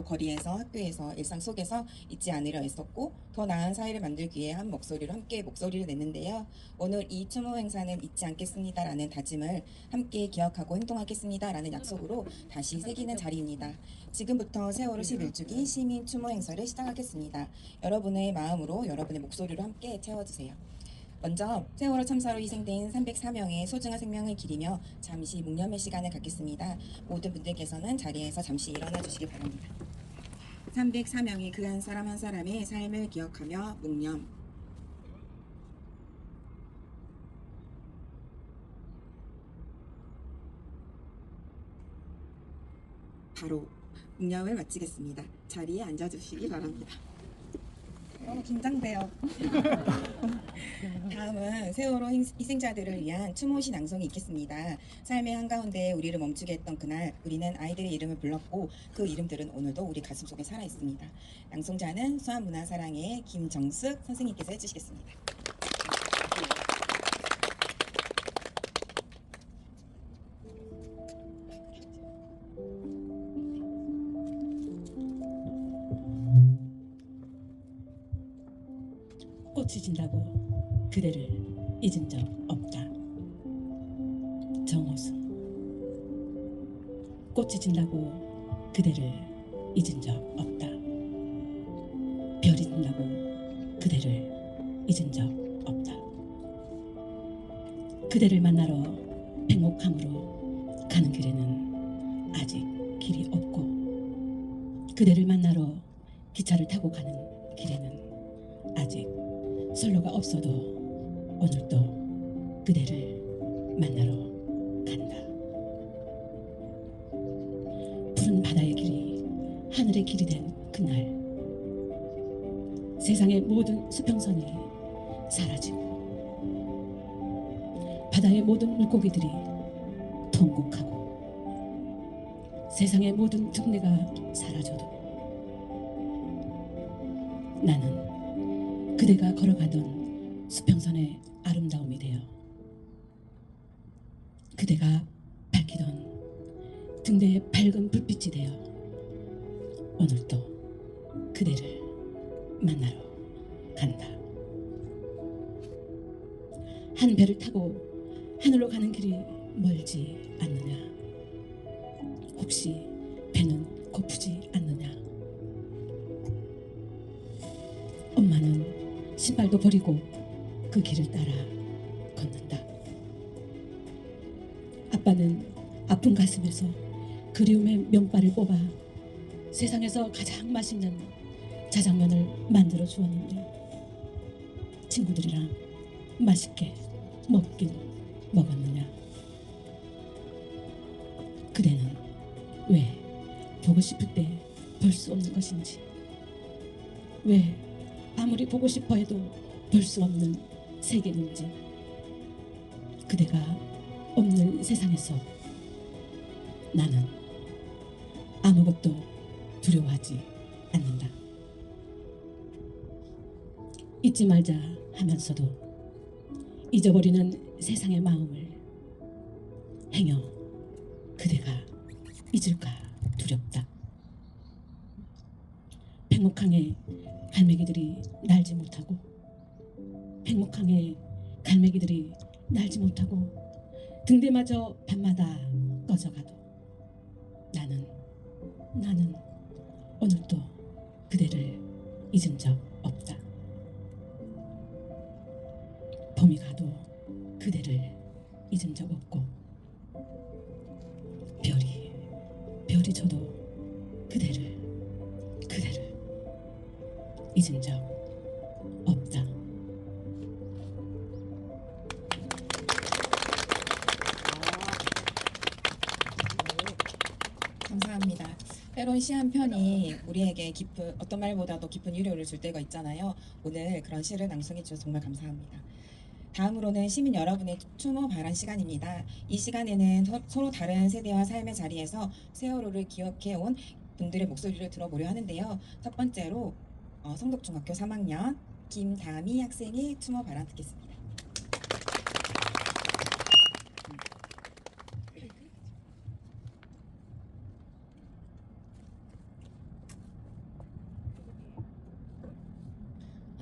거리에서 학교에서 일상 속에서 잊지 않으려 애썼고 더 나은 사회를 만들기 위해 한 목소리로 함께 목소리를 냈는데요. 오늘 이 추모 행사는 잊지 않겠습니다라는 다짐을 함께 기억하고 행동하겠습니다라는 약속으로 다시 새기는 자리입니다. 지금부터 세월호 11주기 시민 추모 행사를 시작하겠습니다. 여러분의 마음으로 여러분의 목소리로 함께 채워주세요. 먼저 세월호 참사로 희생된 304명의 소중한 생명을 기리며 잠시 묵념의 시간을 갖겠습니다. 모든 분들께서는 자리에서 잠시 일어나 주시기 바랍니다. 304명의 그 한 사람 한 사람의 삶을 기억하며 묵념. 바로 묵념을 마치겠습니다. 자리에 앉아주시기 바랍니다. 너무 긴장돼요. 다음은 세월호 희생자들을 위한 추모시 낭송이 있겠습니다. 삶의 한가운데 우리를 멈추게 했던 그날 우리는 아이들의 이름을 불렀고 그 이름들은 오늘도 우리 가슴속에 살아있습니다. 낭송자는 수안문화사랑의 김정숙 선생님께서 해주시겠습니다. 꽃이 진다고 그대를 잊은 적 없다. 정호수. 꽃이 진다고 그대를 잊은 적 없다. 별이 진다고 그대를 잊은 적 없다. 그대를 만나러 백목함으로 가는 길에는 아직 길이 없고, 그대를 만나러 기차를 타고 가는 길에는 아직 선로가 없어도 오늘도 그대를 만나러 간다. 푸른 바다의 길이 하늘의 길이 된 그날, 세상의 모든 수평선이 사라지고 바다의 모든 물고기들이 통곡하고 세상의 모든 등대가 사라져도 나는 그대가 걸어가던 수평선의 아름다움이 되어, 그대가 밝히던 등대의 밝은 불빛이 되어 오늘도 그대를 만나러 간다. 한 배를 타고 하늘로 가는 길이 멀지 않느냐? 혹시 배는 고프지 않느냐? 엄마는 신발도 버리고 그 길을 따라 걷는다. 아빠는 아픈 가슴에서 그리움의 면발을 뽑아 세상에서 가장 맛있는 자장면을 만들어 주었는데, 친구들이랑 맛있게 먹긴 먹었느냐? 그대는 왜 보고 싶을 때 볼 수 없는 것인지, 왜 아무리 보고 싶어 해도 볼 수 없는 세계인지, 그대가 없는 세상에서 나는 아무것도 두려워하지 않는다. 잊지 말자 하면서도 잊어버리는 세상의 마음을 행여 그대가 잊을까 두렵다. 백목항에 갈매기들이 날지 못하고, 백목항에 갈매기들이 날지 못하고 등대마저 밤마다 꺼져가도 나는 오늘도 그대를 잊은 적 없다. 봄이 가도 그대를 잊은 적 없고, 별이 져도 그대를 잊은 적 없다. 감사합니다. 때론 시 한 편이 우리에게 깊은, 어떤 말보다도 깊은 위로를 줄 때가 있잖아요. 오늘 그런 시를 낭송해 주셔서 정말 감사합니다. 다음으로는 시민 여러분의 추모 발언 시간입니다. 이 시간에는 서로 다른 세대와 삶의 자리에서 세월호를 기억해온 분들의 목소리를 들어보려 하는데요. 첫 번째로 성덕중학교 3학년 김다미 학생의 추모 발언 듣겠습니다.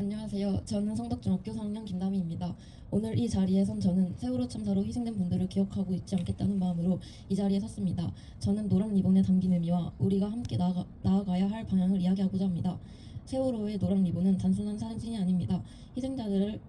안녕하세요. 저는 성덕중학교 4학년 김다미입니다. 오늘 이 자리에 선 저는 세월호 참사로 희생된 분들을 기억하고 잊지 않겠다는 마음으로 이 자리에 섰습니다. 저는 노란 리본에 담긴 의미와 우리가 함께 나아가야 할 방향을 이야기하고자 합니다. 세월호의 노란 리본은 단순한 사진이 아닙니다. 희생자들을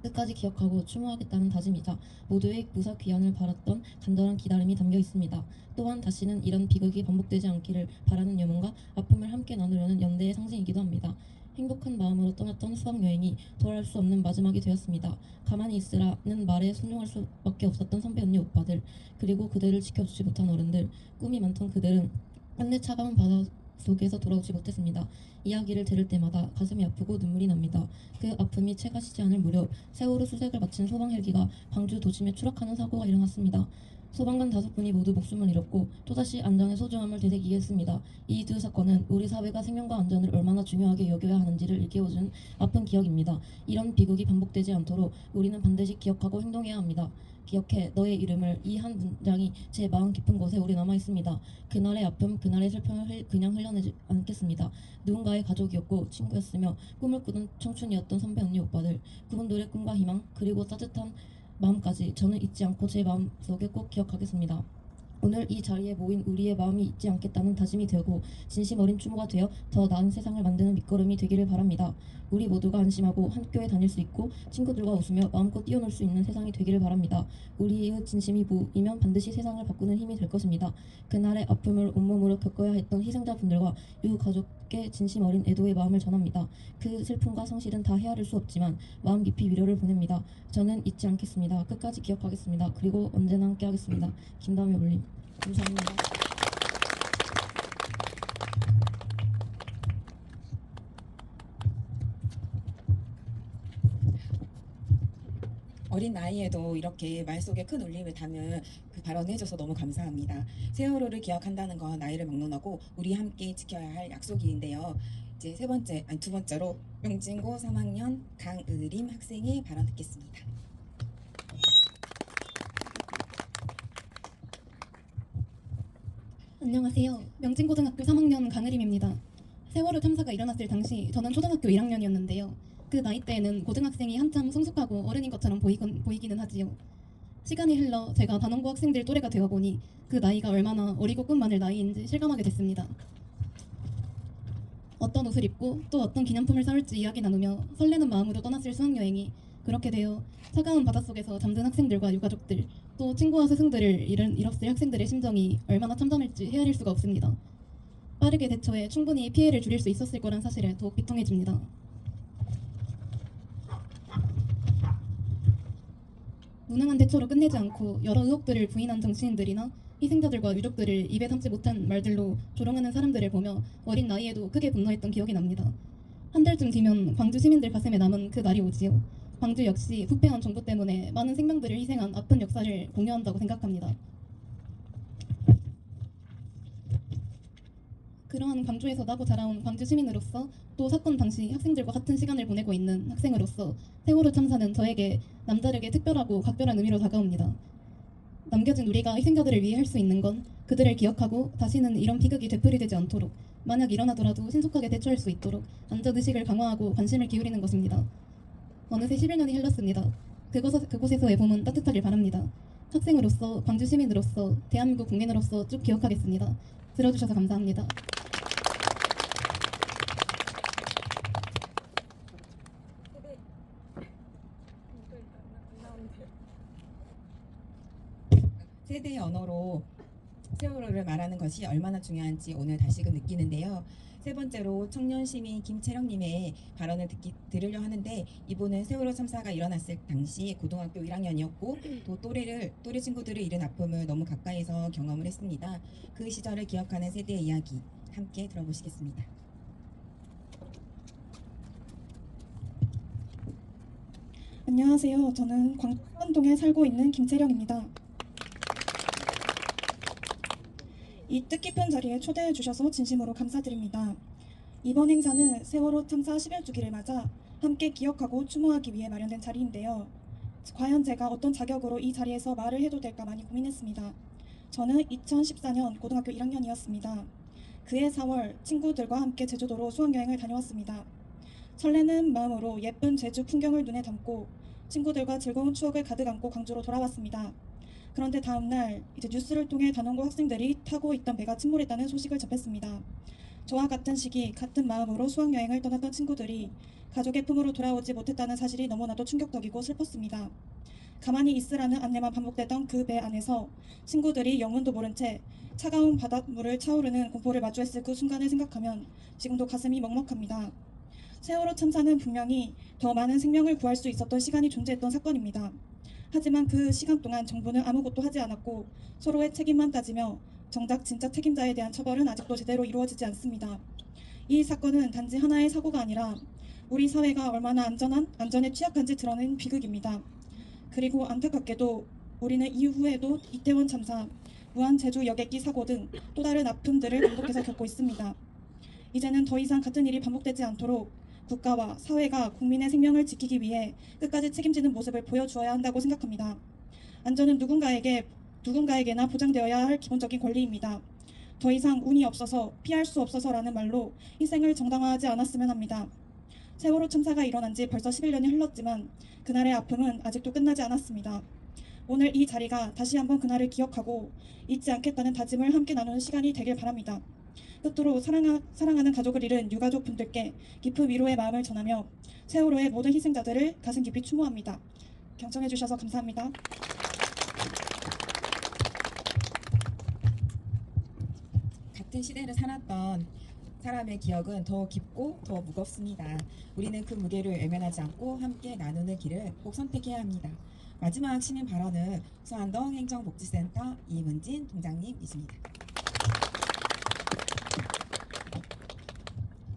끝까지 기억하고 추모하겠다는 다짐이자 모두의 무사 귀환을 바랐던 간절한 기다림이 담겨 있습니다. 또한 다시는 이런 비극이 반복되지 않기를 바라는 염원과 아픔을 함께 나누려는 연대의 상징이기도 합니다. 행복한 마음으로 떠났던 수학여행이 돌아올 수 없는 마지막이 되었습니다. 가만히 있으라는 말에 순종할 수밖에 없었던 선배 언니 오빠들, 그리고 그들을 지켜주지 못한 어른들, 꿈이 많던 그들은 끝내 차가운 바다 속에서 돌아오지 못했습니다. 이야기를 들을 때마다 가슴이 아프고 눈물이 납니다. 그 아픔이 채 가시지 않을 무렵 세월호 수색을 마친 소방 헬기가 광주 도심에 추락하는 사고가 일어났습니다. 소방관 5분이 모두 목숨을 잃었고 또다시 안전의 소중함을 되새기게 했습니다. 이 두 사건은 우리 사회가 생명과 안전을 얼마나 중요하게 여겨야 하는지를 일깨워준 아픈 기억입니다. 이런 비극이 반복되지 않도록 우리는 반드시 기억하고 행동해야 합니다. 기억해 너의 이름을, 이 한 문장이 제 마음 깊은 곳에 오래 남아 있습니다. 그날의 아픔, 그날의 슬픔을 그냥 흘려내지 않겠습니다. 누군가의 가족이었고 친구였으며 꿈을 꾸던 청춘이었던 선배 언니 오빠들, 그분들의 꿈과 희망, 그리고 따뜻한 마음까지 저는 잊지 않고 제 마음속에 꼭 기억하겠습니다. 오늘 이 자리에 모인 우리의 마음이 잊지 않겠다는 다짐이 되고 진심 어린 추모가 되어 더 나은 세상을 만드는 밑거름이 되기를 바랍니다. 우리 모두가 안심하고 학교에 다닐 수 있고 친구들과 웃으며 마음껏 뛰어놀 수 있는 세상이 되기를 바랍니다. 우리의 진심이 모이면 반드시 세상을 바꾸는 힘이 될 것입니다. 그날의 아픔을 온몸으로 겪어야 했던 희생자분들과 유가족의 진심 어린 애도의 마음을 전합니다. 그 슬픔과 성실은 다 헤아릴 수 없지만 마음 깊이 위로를 보냅니다. 저는 잊지 않겠습니다. 끝까지 기억하겠습니다. 그리고 언제나 함께 하겠습니다. 김다미 올림. 감사합니다. 어린 나이에도 이렇게 말 속에 큰 울림을 담은 그 발언을 해줘서 너무 감사합니다. 세월호를 기억한다는 건 나이를 막론하고 우리 함께 지켜야 할 약속인데요. 이제 두 번째로 명진고 3학년 강의림 학생의 발언 듣겠습니다. 안녕하세요. 명진고등학교 3학년 강의림입니다. 세월호 참사가 일어났을 당시 저는 초등학교 1학년이었는데요. 그 나이대에는 고등학생이 한참 성숙하고 어른인 것처럼 보이기는 하지요. 시간이 흘러 제가 단원고 학생들 또래가 되어보니 그 나이가 얼마나 어리고 꿈 많을 나이인지 실감하게 됐습니다. 어떤 옷을 입고 또 어떤 기념품을 사올지 이야기 나누며 설레는 마음으로 떠났을 수학여행이 그렇게 되어 차가운 바닷속에서 잠든 학생들과 유가족들, 또 친구와 스승들을 잃었을 학생들의 심정이 얼마나 참담할지 헤아릴 수가 없습니다. 빠르게 대처해 충분히 피해를 줄일 수 있었을 거란 사실에 더욱 비통해집니다. 무능한 대처로 끝내지 않고 여러 의혹들을 부인한 정치인들이나 희생자들과 유족들을 입에 담지 못한 말들로 조롱하는 사람들을 보며 어린 나이에도 크게 분노했던 기억이 납니다. 한 달쯤 뒤면 광주 시민들 가슴에 남은 그 날이 오지요. 광주 역시 부패한 정부 때문에 많은 생명들을 희생한 아픈 역사를 공유한다고 생각합니다. 그러한 광주에서 나고 자라온 광주 시민으로서 또 사건 당시 학생들과 같은 시간을 보내고 있는 학생으로서 세월호 참사는 저에게 남다르게 특별하고 각별한 의미로 다가옵니다. 남겨진 우리가 희생자들을 위해 할 수 있는 건 그들을 기억하고 다시는 이런 비극이 되풀이되지 않도록, 만약 일어나더라도 신속하게 대처할 수 있도록 안전의식을 강화하고 관심을 기울이는 것입니다. 어느새 11년이 흘렀습니다. 그곳에서의 봄은 따뜻하길 바랍니다. 학생으로서, 광주 시민으로서, 대한민국 국민으로서 쭉 기억하겠습니다. 들어주셔서 감사합니다. 세대의 언어로 세월호를 말하는 것이 얼마나 중요한지 오늘 다시금 느끼는데요. 세 번째로 청년 시민 김채령님의 발언을 들으려 하는데, 이분은 세월호 참사가 일어났을 당시 고등학교 1학년이었고 또 또래 친구들을 잃은 아픔을 너무 가까이서 경험을 했습니다. 그 시절을 기억하는 세대의 이야기 함께 들어보시겠습니다. 안녕하세요. 저는 광주 한동에 살고 있는 김채령입니다. 이 뜻깊은 자리에 초대해 주셔서 진심으로 감사드립니다. 이번 행사는 세월호 참사 11주기를 맞아 함께 기억하고 추모하기 위해 마련된 자리인데요. 과연 제가 어떤 자격으로 이 자리에서 말을 해도 될까 많이 고민했습니다. 저는 2014년 고등학교 1학년이었습니다. 그해 4월 친구들과 함께 제주도로 수학여행을 다녀왔습니다. 설레는 마음으로 예쁜 제주 풍경을 눈에 담고 친구들과 즐거운 추억을 가득 안고 광주로 돌아왔습니다. 그런데 다음 날 이제 뉴스를 통해 단원고 학생들이 타고 있던 배가 침몰했다는 소식을 접했습니다. 저와 같은 시기 같은 마음으로 수학여행을 떠났던 친구들이 가족의 품으로 돌아오지 못했다는 사실이 너무나도 충격적이고 슬펐습니다. 가만히 있으라는 안내만 반복되던 그 배 안에서 친구들이 영문도 모른 채 차가운 바닷물을 차오르는 공포를 마주했을 그 순간을 생각하면 지금도 가슴이 먹먹합니다. 세월호 참사는 분명히 더 많은 생명을 구할 수 있었던 시간이 존재했던 사건입니다. 하지만 그 시간 동안 정부는 아무것도 하지 않았고 서로의 책임만 따지며 정작 진짜 책임자에 대한 처벌은 아직도 제대로 이루어지지 않습니다. 이 사건은 단지 하나의 사고가 아니라 우리 사회가 얼마나 안전에 취약한지 드러낸 비극입니다. 그리고 안타깝게도 우리는 이후에도 이태원 참사, 무한 제주 여객기 사고 등 또 다른 아픔들을 반복해서 겪고 있습니다. 이제는 더 이상 같은 일이 반복되지 않도록 국가와 사회가 국민의 생명을 지키기 위해 끝까지 책임지는 모습을 보여주어야 한다고 생각합니다. 안전은 누군가에게나 보장되어야 할 기본적인 권리입니다. 더 이상 운이 없어서 피할 수 없어서라는 말로 희생을 정당화하지 않았으면 합니다. 세월호 참사가 일어난 지 벌써 11년이 흘렀지만 그날의 아픔은 아직도 끝나지 않았습니다. 오늘 이 자리가 다시 한번 그날을 기억하고 잊지 않겠다는 다짐을 함께 나누는 시간이 되길 바랍니다. 끝으로 사랑하는 가족을 잃은 유가족 분들께 깊은 위로의 마음을 전하며 세월호의 모든 희생자들을 가슴 깊이 추모합니다. 경청해 주셔서 감사합니다. 같은 시대를 살았던 사람의 기억은 더 깊고 더 무겁습니다. 우리는 그 무게를 외면하지 않고 함께 나누는 길을 꼭 선택해야 합니다. 마지막 시민 발언은 수안동 행정복지센터 이문진 동장님이십니다.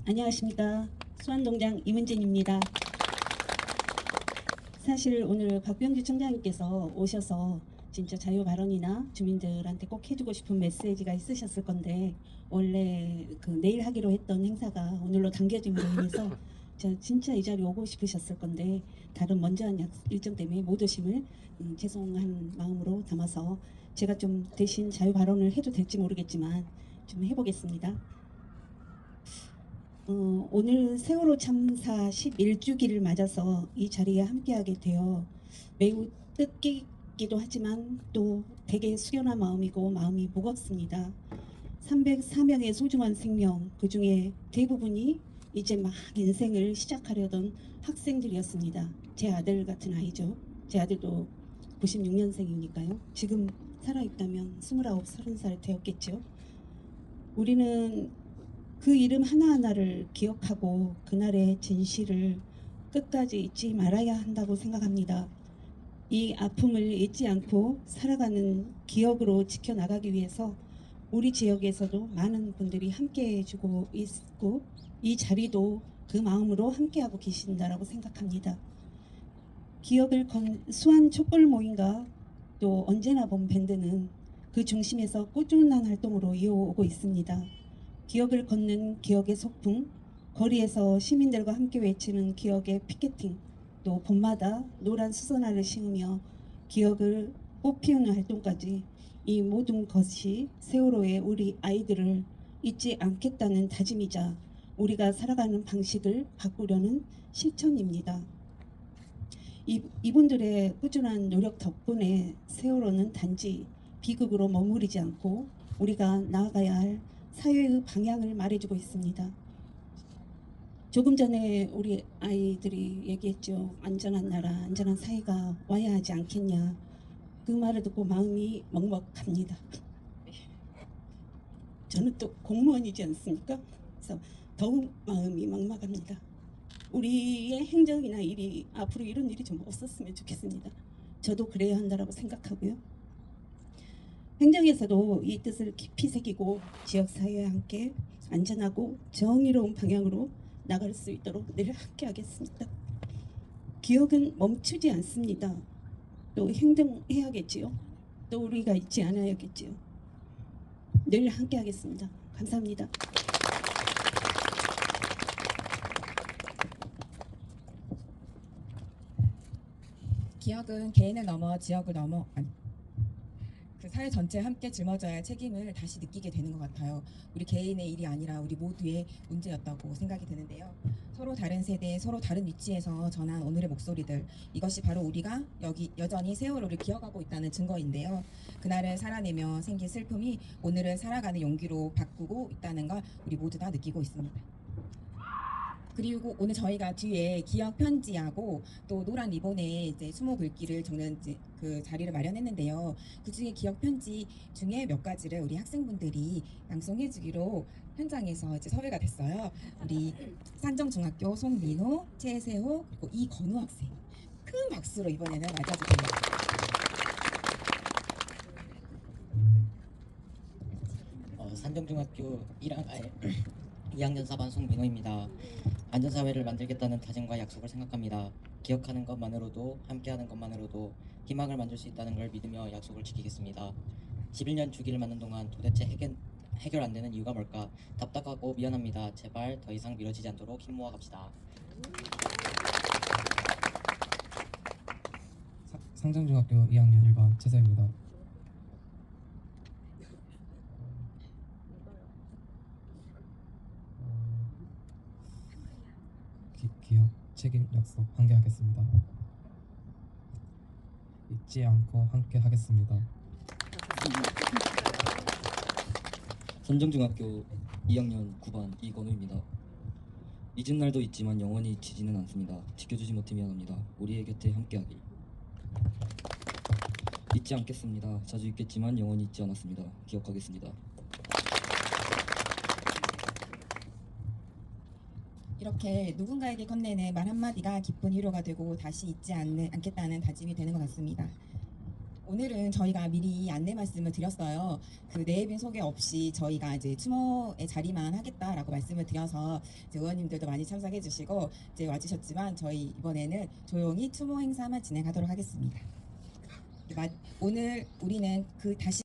안녕하십니까. 수안동장 이문진입니다. 사실 오늘 박병규 청장님께서 오셔서 진짜 자유 발언이나 주민들한테 꼭 해주고 싶은 메시지가 있으셨을 건데 원래 그 내일 하기로 했던 행사가 오늘로 당겨짐으로 인해서 제가 진짜 이 자리에 오고 싶으셨을 건데 다른 먼저한 일정 때문에 못 오심을 죄송한 마음으로 담아서 제가 좀 대신 자유 발언을 해도 될지 모르겠지만 좀 해보겠습니다. 오늘 세월호 참사 11주기를 맞아서 이 자리에 함께하게 되어 매우 뜻깊기도 하지만 또 되게 숙연한 마음이고 마음이 무겁습니다. 304명의 소중한 생명, 그 중에 대부분이 이제 막 인생을 시작하려던 학생들이었습니다. 제 아들 같은 아이죠. 제 아들도 96년생이니까요. 지금 살아있다면 29, 30살 되었겠죠. 우리는 그 이름 하나하나를 기억하고 그날의 진실을 끝까지 잊지 말아야 한다고 생각합니다. 이 아픔을 잊지 않고 살아가는 기억으로 지켜나가기 위해서 우리 지역에서도 많은 분들이 함께 해주고 있고 이 자리도 그 마음으로 함께하고 계신다라고 생각합니다. 기억을 건 수안 촛불 모임과 또 언제나 본 밴드는 그 중심에서 꾸준한 활동으로 이어오고 있습니다. 기억을 걷는 기억의 소풍, 거리에서 시민들과 함께 외치는 기억의 피켓팅, 또 봄마다 노란 수선화를 씌우며 기억을 꽃피우는 활동까지 이 모든 것이 세월호의 우리 아이들을 잊지 않겠다는 다짐이자 우리가 살아가는 방식을 바꾸려는 실천입니다. 이분들의 꾸준한 노력 덕분에 세월호는 단지 비극으로 머무르지 않고 우리가 나아가야 할 사회의 방향을 말해주고 있습니다. 조금 전에 우리 아이들이 얘기했죠. 안전한 나라, 안전한 사회가 와야 하지 않겠냐. 그 말을 듣고 마음이 먹먹합니다. 저는 또 공무원이지 않습니까? 그래서 더욱 마음이 막막합니다. 우리의 행정이나 일이 앞으로 이런 일이 좀 없었으면 좋겠습니다. 저도 그래야 한다라고 생각하고요. 행정에서도 이 뜻을 깊이 새기고 지역사회와 함께 안전하고 정의로운 방향으로 나갈 수 있도록 늘 함께 하겠습니다. 기억은 멈추지 않습니다. 또 행동해야겠지요. 또 우리가 잊지 않아야겠지요. 늘 함께 하겠습니다. 감사합니다. 기억은 개인을 넘어 지역을 넘어 그 사회 전체에 함께 짊어져야 할 책임을 다시 느끼게 되는 것 같아요. 우리 개인의 일이 아니라 우리 모두의 문제였다고 생각이 드는데요. 서로 다른 세대, 서로 다른 위치에서 전한 오늘의 목소리들, 이것이 바로 우리가 여기 여전히 세월호를 기억하고 있다는 증거인데요. 그날을 살아내며 생긴 슬픔이 오늘을 살아가는 용기로 바꾸고 있다는 걸 우리 모두 다 느끼고 있습니다. 그리고 오늘 저희가 뒤에 기억 편지하고 또 노란 리본에 이제 수모 글귀를 적는 이제 그 자리를 마련했는데요. 그 중에 기억 편지 중에 몇 가지를 우리 학생분들이 낭송해주기로 현장에서 이제 섭외가 됐어요. 우리 산정중학교 송민호, 최세호 그리고 이건우 학생 큰 박수로 이번에는 맞아주세요. 산정중학교 2학년 4반 송민호입니다. 안전사회를 만들겠다는 다짐과 약속을 생각합니다. 기억하는 것만으로도 함께하는 것만으로도 희망을 만들 수 있다는 걸 믿으며 약속을 지키겠습니다. 11년 주기를 맞는 동안 도대체 해결 안 되는 이유가 뭘까? 답답하고 미안합니다. 제발 더 이상 미뤄지지 않도록 힘 모아 갑시다. 상정중학교 2학년 1반 최세입니다. 기억, 책임, 약속 함께 하겠습니다. 잊지 않고 함께 하겠습니다. 산정중학교 2학년 9반 이건우입니다. 잊은 날도 있지만 영원히 잊히지는 않습니다. 지켜주지 못해 미안합니다. 우리의 곁에 함께하길. 잊지 않겠습니다. 자주 잊겠지만 영원히 잊지 않았습니다. 기억하겠습니다. 이렇게 누군가에게 건네는 말 한마디가 기쁜 위로가 되고 다시 잊지 않겠다는 다짐이 되는 것 같습니다. 오늘은 저희가 미리 안내 말씀을 드렸어요. 그 내빈 소개 없이 저희가 이제 추모의 자리만 하겠다라고 말씀을 드려서 이제 의원님들도 많이 참석해 주시고 이제 와주셨지만 저희 이번에는 조용히 추모 행사만 진행하도록 하겠습니다. 오늘 우리는 그 다시